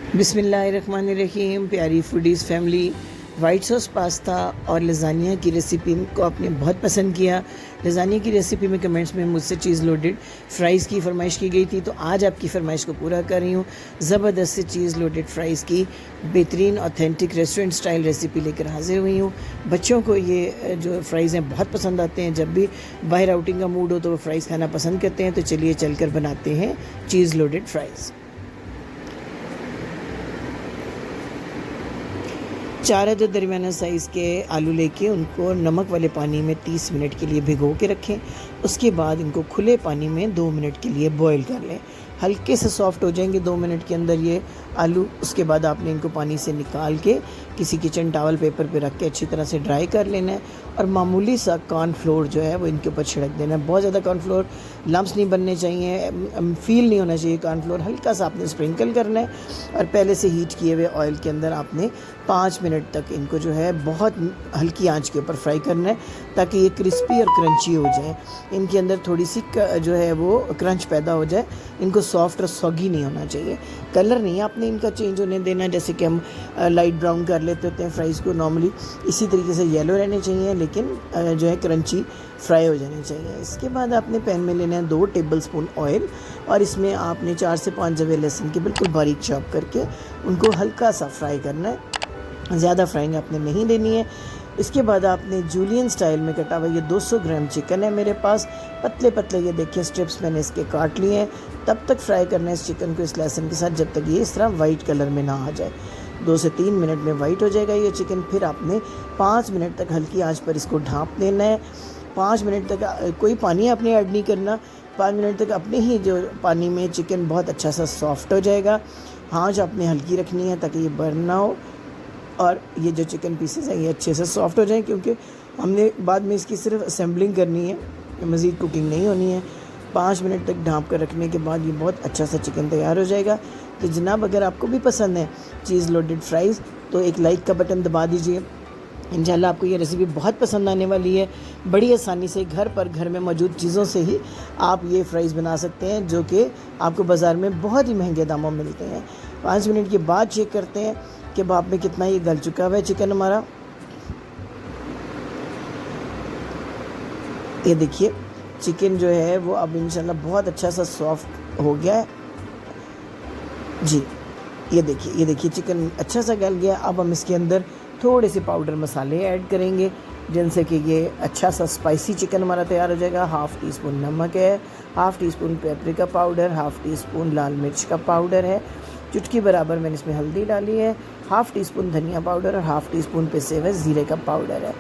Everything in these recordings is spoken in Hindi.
बिस्मिल्लाहिर्रहमानिर्रहीम। प्यारी foodies family, white sauce pasta और लज़ानिया की रेसिपी को आपने बहुत पसंद किया। लज़ानिया की रेसिपी में कमेंट्स में मुझसे चीज़ लोडेड फ़्राइज़ की फरमाइश की गई थी, तो आज आपकी फ़रमाइश को पूरा कर रही हूँ। ज़बरदस्त से चीज़ लोडेड फ़्राइज़ की बेहतरीन ऑथेंटिक रेस्टोरेंट स्टाइल रेसिपी लेकर हाजिर हुई हूँ। बच्चों को ये जो फ़्राइज़ हैं बहुत पसंद आते हैं। जब भी बाहर आउटिंग का मूड हो तो वो फ़्राइज़ खाना पसंद करते हैं। तो चलिए चलकर बनाते हैं चीज़ लोडेड फ़्राइज़। 4 अदद दरमियाना साइज़ के आलू लेके उनको नमक वाले पानी में 30 मिनट के लिए भिगो के रखें। उसके बाद इनको खुले पानी में 2 मिनट के लिए बॉईल कर लें। हल्के से सॉफ़्ट हो जाएंगे 2 मिनट के अंदर ये आलू। उसके बाद आपने इनको पानी से निकाल के किसी किचन टॉवल पेपर पे रख के अच्छी तरह से ड्राई कर लेना है और मामूली सा कॉर्नफ्लोर जो है वो इनके ऊपर छिड़क देना है। बहुत ज़्यादा कॉर्नफ्लोर लम्स नहीं बनने चाहिए, फील नहीं होना चाहिए कॉर्नफ्लोर। हल्का सा आपने स्प्रिंकल करना है और पहले से हीट किए हुए ऑयल के अंदर आपने 5 मिनट तक इनको जो है बहुत हल्की आंच के ऊपर फ्राई करना है ताकि ये क्रिस्पी और क्रंची हो जाए। इनके अंदर थोड़ी सी जो है वो क्रंच पैदा हो जाए। इनको सॉफ्ट और सॉगी नहीं होना चाहिए। कलर नहीं आपने इनका चेंज होने देना, जैसे कि हम लाइट ब्राउन कर लेते होते हैं फ्राइज़ को नॉर्मली, इसी तरीके से येलो रहने चाहिए, लेकिन जो है क्रंची फ्राई हो जाने चाहिए। इसके बाद आपने पैन में लेना है 2 टेबलस्पून ऑयल और इसमें आपने 4 से 5 जवे लहसुन की बिल्कुल बारीक चॉप करके उनको हल्का सा फ्राई करना है। ज़्यादा फ्राइंग आपने नहीं देनी है। इसके बाद आपने जूलियन स्टाइल में कटा हुआ ये 200 ग्राम चिकन है मेरे पास, पतले पतले ये देखिए स्ट्रिप्स मैंने इसके काट लिए हैं। तब तक फ्राई करना है इस चिकन को इस लहसुन के साथ जब तक ये इस तरह वाइट कलर में ना आ जाए। 2 से 3 मिनट में वाइट हो जाएगा ये चिकन। फिर आपने 5 मिनट तक हल्की आंच पर इसको ढाँप देना है। 5 मिनट तक कोई पानी आपने ऐड नहीं करना। 5 मिनट तक अपने ही जो पानी में चिकन बहुत अच्छा सा सॉफ्ट हो जाएगा। आंच आपने हल्की रखनी है ताकि ये बर्न ना हो और ये जो चिकन पीसेस हैं ये अच्छे से सॉफ्ट हो जाएं, क्योंकि हमने बाद में इसकी सिर्फ असेंबलिंग करनी है, मज़ीद कुकिंग नहीं होनी है। 5 मिनट तक ढाँप कर रखने के बाद ये बहुत अच्छा सा चिकन तैयार हो जाएगा। तो जनाब, अगर आपको भी पसंद है चीज़ लोडेड फ़्राइज़ तो एक लाइक का बटन दबा दीजिए। इंशाल्लाह आपको ये रेसिपी बहुत पसंद आने वाली है। बड़ी आसानी से घर में मौजूद चीज़ों से ही आप ये फ़्राइज़ बना सकते हैं, जो कि आपको बाज़ार में बहुत ही महंगे दामों में मिलते हैं। 5 मिनट के बाद चेक करते हैं कि भाप में कितना ये गल चुका हुआ है चिकन हमारा। ये देखिए चिकन जो है वो अब इंशाल्लाह बहुत अच्छा सा सॉफ्ट हो गया है जी। ये देखिए चिकन अच्छा सा गल गया। अब हम इसके अंदर थोड़े से पाउडर मसाले ऐड करेंगे, जिनसे कि ये अच्छा सा स्पाइसी चिकन हमारा तैयार हो जाएगा। 1/2 टीस्पून नमक है, 1/2 टीस्पून पेपरिका पाउडर, 1/2 टीस्पून लाल मिर्च का पाउडर है, चुटकी बराबर मैंने इसमें हल्दी डाली है, 1/2 टीस्पून धनिया पाउडर और 1/2 टीस्पून पिसे हुए ज़ीरे का पाउडर है।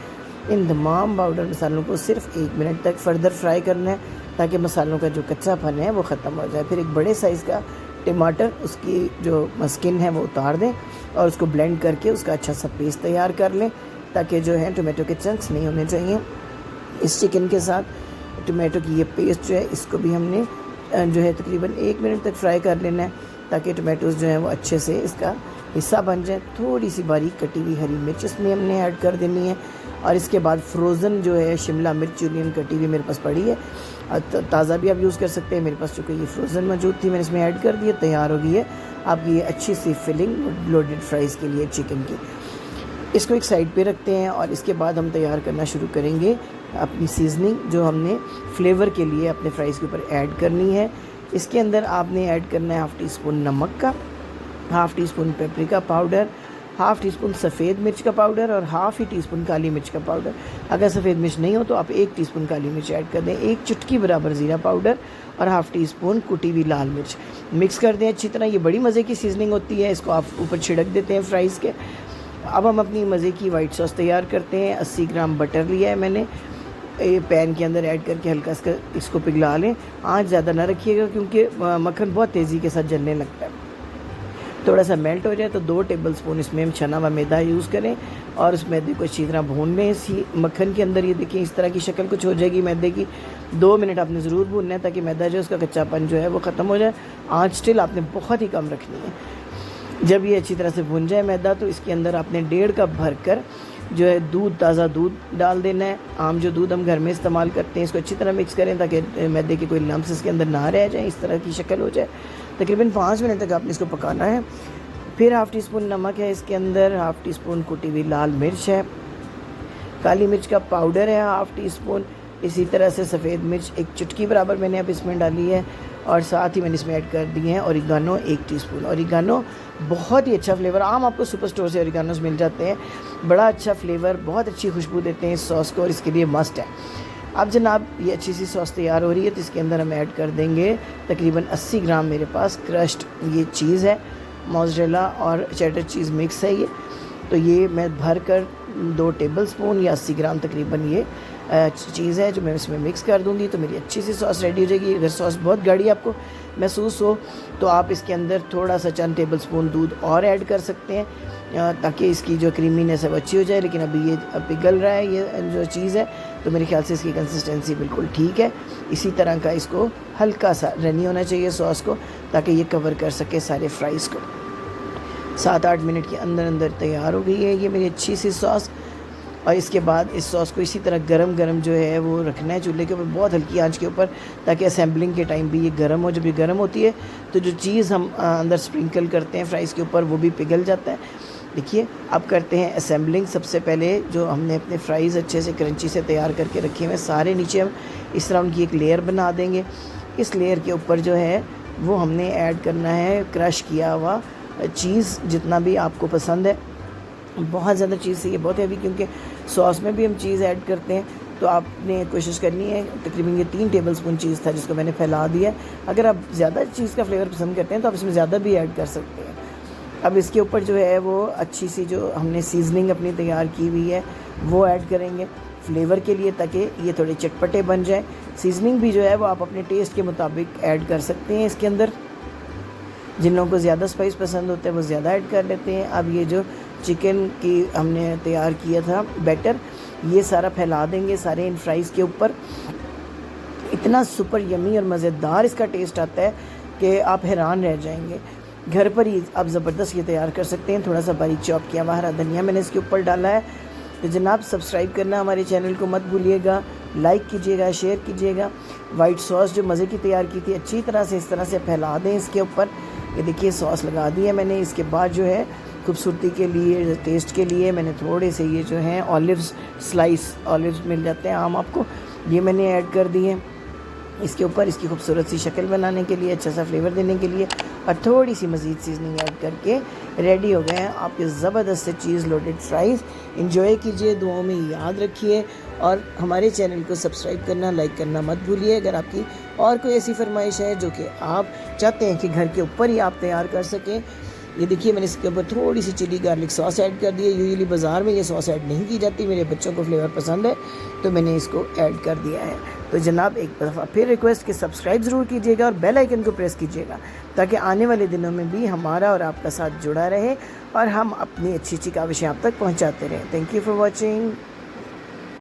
इन तमाम पाउडर मसालों को सिर्फ 1 मिनट तक फर्दर फ्राई करना है ताकि मसालों का जो कच्चापन है वो ख़त्म हो जाए। फिर एक बड़े साइज़ का टमाटर, उसकी जो स्किन है वो उतार दें और उसको ब्लेंड करके उसका अच्छा सा पेस्ट तैयार कर लें ताकि जो है टमाटो के चंक्स नहीं होने चाहिए। इस चिकन के साथ टमाटो की ये पेस्ट जो है इसको भी हमने जो है तकरीबन 1 मिनट तक फ्राई कर लेना है ताकि टमाटोज़ जो हैं वो अच्छे से इसका हिस्सा बन जाए। थोड़ी सी बारीक कटी हुई हरी मिर्च इसमें हमने ऐड कर देनी है और इसके बाद फ्रोज़न जो है शिमला मिर्च जूलियन कटी हुई मेरे पास पड़ी है, ताज़ा भी आप यूज़ कर सकते हैं। मेरे पास चूँकि ये फ्रोज़न मौजूद थी मैंने इसमें ऐड कर दी है। तैयार हो गई है आपकी ये अच्छी सी फिलिंग लोडेड फ़्राइज़ के लिए चिकन की। इसको एक साइड पे रखते हैं और इसके बाद हम तैयार करना शुरू करेंगे अपनी सीजनिंग, जो हमने फ्लेवर के लिए अपने फ़्राइज़ के ऊपर ऐड करनी है। इसके अंदर आपने ऐड करना है 1/2 टीस्पून नमक का, 1/2 टीस्पून पेपरिका पाउडर, 1/2 टीस्पून सफ़ेद मिर्च का पाउडर और 1/2 ही टीस्पून काली मिर्च का पाउडर। अगर सफ़ेद मिर्च नहीं हो तो आप 1 टीस्पून काली मिर्च ऐड कर दें, 1 चुटकी बराबर ज़ीरा पाउडर और 1/2 टीस्पून कुटी हुई लाल मिर्च। मिक्स कर दें अच्छी तरह। ये बड़ी मज़े की सीजनिंग होती है। इसको आप ऊपर छिड़क देते हैं फ़्राइज़ के। अब हम अपनी मज़े की वाइट सॉस तैयार करते हैं। 80 ग्राम बटर लिया है मैंने, ये पैन के अंदर ऐड करके हल्का इसको पिघला लें। आँच ज़्यादा ना रखिएगा क्योंकि मक्खन बहुत तेज़ी के साथ जलने लगता है। थोड़ा सा मेल्ट हो जाए तो 2 टेबलस्पून इसमें हम छना हुआ मैदा यूज़ करें और उस मैदे को अच्छी तरह भून लें इसी मक्खन के अंदर। ये देखिए इस तरह की शक्ल कुछ हो जाएगी मैदे की। 2 मिनट आपने ज़रूर भूनना है ताकि मैदा जो है उसका कच्चापन जो है वो ख़त्म हो जाए। आँच स्टिल आपने बहुत ही कम रखनी है। जब ये अच्छी तरह से भुन जाए मैदा तो इसके अंदर आपने 1.5 कप भर कर जो है दूध, ताज़ा दूध डाल देना है। आम जो दूध हम घर में इस्तेमाल करते हैं, इसको अच्छी तरह मिक्स करें ताकि मैदे के कोई लम्स इसके अंदर ना रह जाए, इस तरह की शक्ल हो जाए। तकरीबन 5 मिनट तक आपने इसको पकाना है। फिर हाफ़ टी स्पून नमक है इसके अंदर, हाफ़ टी स्पून कुटी हुई लाल मिर्च है, काली मिर्च का पाउडर है हाफ़ टी स्पून, इसी तरह से सफ़ेद मिर्च एक चुटकी बराबर मैंने अब इसमें डाली है, और साथ ही मैंने इसमें ऐड कर दिए हैं ओरिगानो 1 टीस्पून। ओरिगानो बहुत ही अच्छा फ्लेवर, आम आपको सुपर स्टोर से ओरिगानोस मिल जाते हैं, बड़ा अच्छा फ्लेवर, बहुत अच्छी खुशबू देते हैं इस सॉस को, और इसके लिए मस्ट है। अब जनाब ये अच्छी सी सॉस तैयार हो रही है, तो इसके अंदर हम ऐड कर देंगे तकरीबन 80 ग्राम मेरे पास क्रश्ड ये चीज़ है, मोज़रेला और चेडर चीज़ मिक्स है ये। तो ये मैं भर कर 2 टेबलस्पून या 80 ग्राम तकरीबन ये चीज़ है जो मैं इसमें मिक्स कर दूंगी, तो मेरी अच्छी सी सॉस रेडी हो जाएगी। अगर सॉस बहुत गाढ़ी आपको महसूस हो तो आप इसके अंदर थोड़ा सा चंद टेबलस्पून दूध और ऐड कर सकते हैं ताकि इसकी जो क्रीमीनेस है वो अच्छी हो जाए। लेकिन अभी ये पिघल रहा है ये जो चीज़ है, तो मेरे ख्याल से इसकी कंसिस्टेंसी बिल्कुल ठीक है। इसी तरह का इसको हल्का सा रनी होना चाहिए सॉस को, ताकि ये कवर कर सके सारे फ्राइज़ को। 7-8 मिनट के अंदर अंदर तैयार हो गई है ये मेरी अच्छी सी सॉस। और इसके बाद इस सॉस को इसी तरह गरम जो है वो रखना है चूल्हे के ऊपर बहुत हल्की आंच के ऊपर, ताकि असेंबलिंग के टाइम भी ये गर्म हो। जब ये गर्म होती है तो जो चीज़ हम अंदर स्प्रिंकल करते हैं फ्राइज़ के ऊपर वो भी पिघल जाता है। देखिए अब करते हैं असेंबलिंग। सबसे पहले जो हमने अपने फ्राइज़ अच्छे से क्रंची से तैयार करके रखे हुए सारे नीचे हम इस तरह उनकी एक लेयर बना देंगे। इस लेयर के ऊपर जो है वो हमने ऐड करना है क्रश किया हुआ चीज़, जितना भी आपको पसंद है। बहुत ज़्यादा चीज़ चाहिए, बहुत हैवी, क्योंकि सॉस में भी हम चीज़ ऐड करते हैं। तो आपने कोशिश करनी है, तकरीबन ये 3 टेबलस्पून चीज़ था जिसको मैंने फैला दिया। अगर आप ज़्यादा चीज़ का फ्लेवर पसंद करते हैं तो आप इसमें ज़्यादा भी ऐड कर सकते हैं। अब इसके ऊपर जो है वो अच्छी सी जो हमने सीजनिंग अपनी तैयार की हुई है वो ऐड करेंगे फ्लेवर के लिए, ताकि ये थोड़े चटपटे बन जाए। सीजनिंग भी जो है वो आप अपने टेस्ट के मुताबिक ऐड कर सकते हैं इसके अंदर। जिन लोगों को ज़्यादा स्पाइस पसंद होता है वो ज़्यादा ऐड कर लेते हैं। अब ये जो चिकन की हमने तैयार किया था बैटर, ये सारा फैला देंगे सारे इन फ्राइज़ के ऊपर। इतना सुपर यमी और मज़ेदार इसका टेस्ट आता है कि आप हैरान रह जाएंगे। घर पर ही आप ज़बरदस्त ये तैयार कर सकते हैं। थोड़ा सा बारीक चॉप किया हुआ हरा धनिया मैंने इसके ऊपर डाला है। तो जनाब सब्सक्राइब करना हमारे चैनल को मत भूलिएगा, लाइक कीजिएगा, शेयर कीजिएगा। वाइट सॉस जो मज़े की तैयार की थी अच्छी तरह से इस तरह से फैला दें इसके ऊपर। ये देखिए सॉस लगा दी है मैंने। इसके बाद जो है खूबसूरती के लिए, टेस्ट के लिए मैंने थोड़े से ये जो हैं ऑलिव्स, स्लाइस ऑलिव्स मिल जाते हैं आम आपको, ये मैंने ऐड कर दिए इसके ऊपर, इसकी खूबसूरत सी शक्ल बनाने के लिए, अच्छा सा फ्लेवर देने के लिए। और थोड़ी सी मज़ीद सीजनिंग ऐड करके रेडी हो गए हैं आपके ज़बरदस्त से चीज़ लोडेड फ्राइज़। एंजॉय कीजिए, दुआओं में याद रखिए, और हमारे चैनल को सब्सक्राइब करना, लाइक करना मत भूलिए। अगर आपकी और कोई ऐसी फरमाइश है जो कि आप चाहते हैं कि घर के ऊपर ही आप तैयार कर सकें, ये देखिए मैंने इसके ऊपर थोड़ी सी चिली गार्लिक सॉस ऐड कर दी है। यूजुअली बाज़ार में ये सॉस ऐड नहीं की जाती, मेरे बच्चों को फ्लेवर पसंद है तो मैंने इसको ऐड कर दिया है। तो जनाब एक दफ़ा फिर रिक्वेस्ट कि सब्सक्राइब ज़रूर कीजिएगा और बेल आइकन को प्रेस कीजिएगा, ताकि आने वाले दिनों में भी हमारा और आपका साथ जुड़ा रहे और हम अपनी अच्छी अच्छी काविशें आप तक पहुँचाते रहें। Thank you for watching.